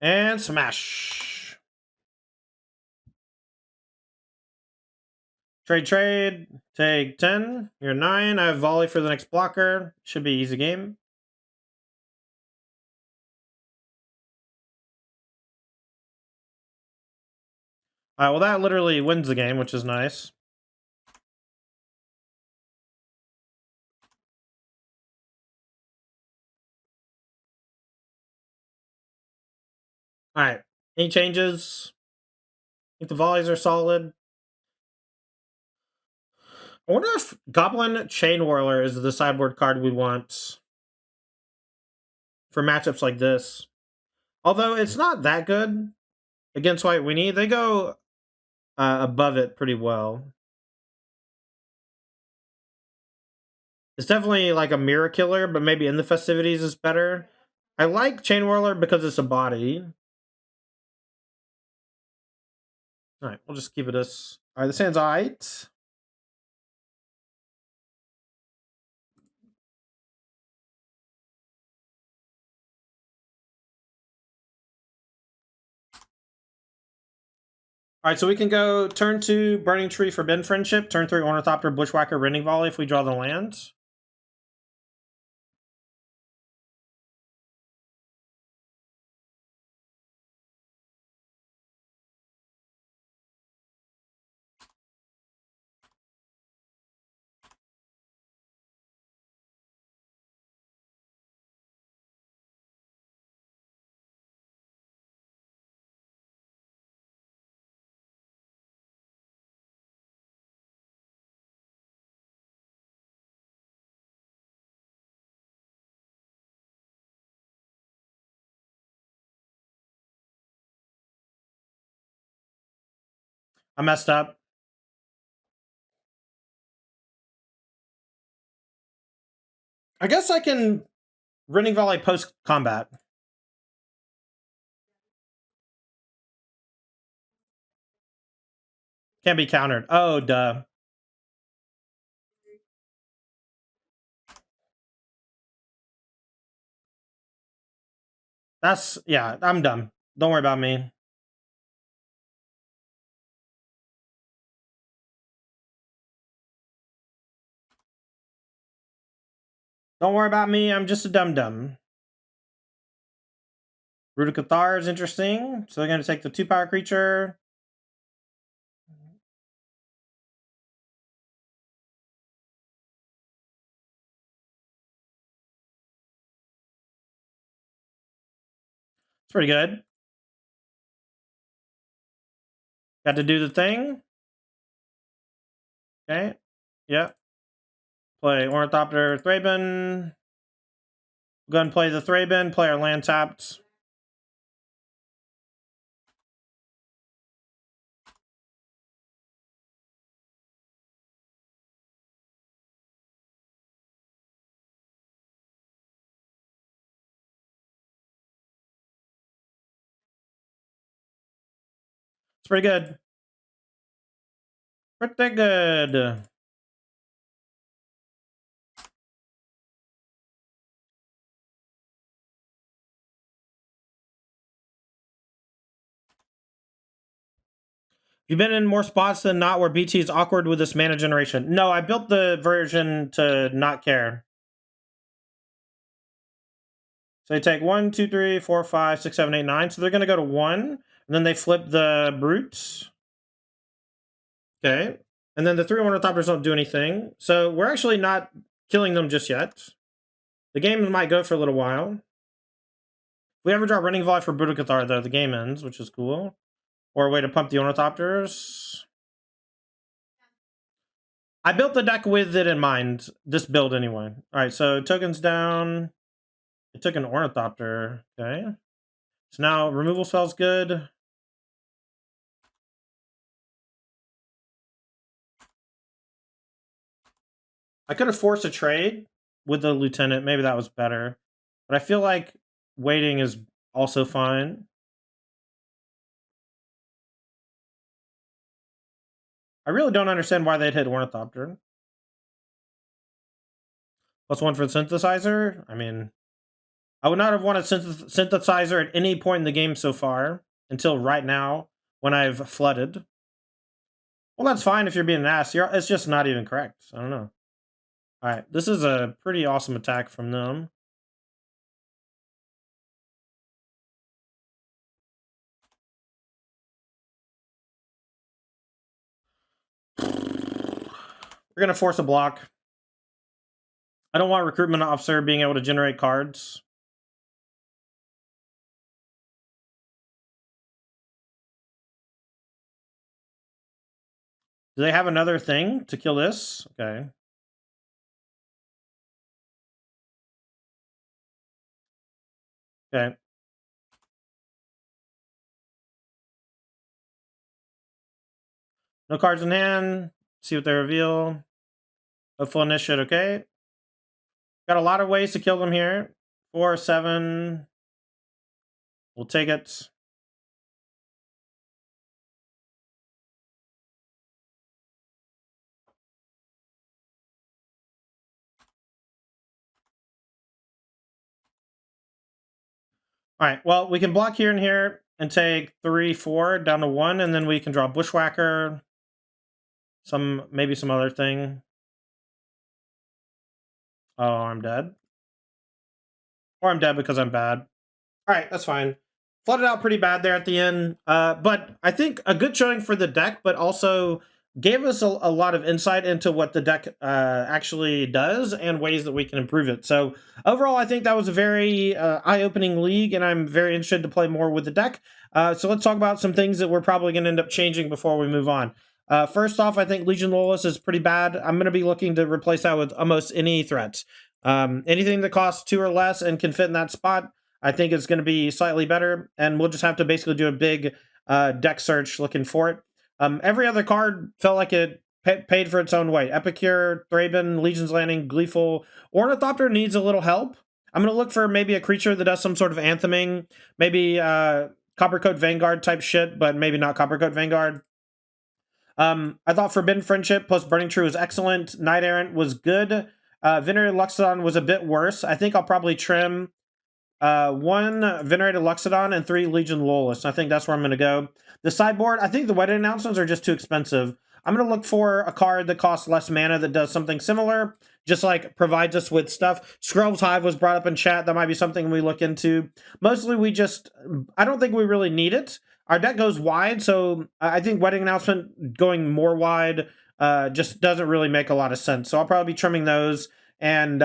Speaker 1: And smash. Trade. Take 10. You're 9. I have Volley for the next blocker. Should be easy game. Well, that literally wins the game, which is nice. All right. Any changes? I think the volleys are solid. I wonder if Goblin Chain Whirler is the sideboard card we want for matchups like this. Although it's not that good against White Weenie. They go above it pretty well. It's definitely like a mirror killer, but maybe in the festivities is better. I like Chain Whirler because it's a body. Alright, we'll just keep it as... Alright, this hand's alright. Alright, so we can go turn 2, Burning Tree, Forbidden Friendship, turn 3, Ornithopter, Bushwhacker, Rending Volley if we draw the land. I messed up. I guess I can Rending Volley post-combat. Can't be countered. Oh, duh. That's... yeah, I'm dumb. Don't worry about me. Don't worry about me, I'm just a dum-dum. Root of Cathar is interesting. So they're going to take the 2-power creature. It's pretty good. Got to do the thing. Okay. Yep. Play Ornithopter, Thraben. Go ahead and play the Thraben. Play our land tapped. It's pretty good. Pretty good. You've been in more spots than not where BT is awkward with this mana generation. No, I built the version to not care. So they take 1, 2, 3, 4, 5, 6, 7, 8, 9. So they're going to go to 1. And then they flip the Brutes. Okay. And then the 3 Ornithopters don't do anything. So we're actually not killing them just yet. The game might go for a little while. If we ever draw Rending Volley for Brutal Cathar, though, the game ends, which is cool. Or a way to pump the Ornithopters. I built the deck with it in mind. This build, anyway. Alright, so tokens down. It took an Ornithopter. Okay. So now removal spell's good. I could have forced a trade with the Lieutenant. Maybe that was better. But I feel like waiting is also fine. I really don't understand why they'd hit Ornithopter. +1 for the Synthesizer? I mean, I would not have wanted Synthesizer at any point in the game so far, until right now, when I've flooded. Well, that's fine if you're being an ass. It's just not even correct. I don't know. Alright, this is a pretty awesome attack from them. We're going to force a block. I don't want Recruitment Officer being able to generate cards. Do they have another thing to kill this? Okay. Okay. No cards in hand. See what they reveal. Hopeful initiate, okay. Got a lot of ways to kill them here. 4, 7. We'll take it. All right, well, we can block here and here and take 3, 4 down to 1, and then we can draw Bushwhacker, maybe some other thing. Oh, I'm dead. Or I'm dead because I'm bad. All right, that's fine. Flooded out pretty bad there at the end, but I think a good showing for the deck, but also gave us a lot of insight into what the deck actually does and ways that we can improve it. So overall, I think that was a very eye-opening league, and I'm very interested to play more with the deck. So let's talk about some things that we're probably going to end up changing before we move on. First off, I think Legion Loyalist is pretty bad. I'm going to be looking to replace that with almost any threat. Anything that costs 2 or less and can fit in that spot, I think it's going to be slightly better, and we'll just have to basically do a big deck search looking for it. Every other card felt like it paid for its own way. Epicure, Thraben, Legion's Landing, Gleeful. Ornithopter needs a little help. I'm going to look for maybe a creature that does some sort of antheming, maybe Coppercoat Vanguard type shit, but maybe not Coppercoat Vanguard. I thought Forbidden Friendship plus Burning True was excellent. Knight-Errant was good. Venerated Luxodon was a bit worse. I think I'll probably trim 1 Venerated Luxodon and 3 Legion Loyalists. I think that's where I'm going to go. The sideboard, I think the wedding announcements are just too expensive. I'm going to look for a card that costs less mana that does something similar, just like provides us with stuff. Scrub's Hive was brought up in chat. That might be something we look into. Mostly I don't think we really need it. Our deck goes wide, so I think wedding announcement going more wide just doesn't really make a lot of sense. So I'll probably be trimming those, and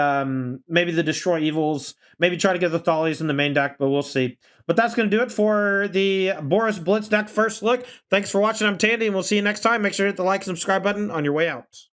Speaker 1: maybe the Destroy Evils, maybe try to get the Thalies in the main deck, but we'll see. But that's going to do it for the Boros Blitz deck first look. Thanks for watching. I'm Tandy, and we'll see you next time. Make sure to hit the like and subscribe button on your way out.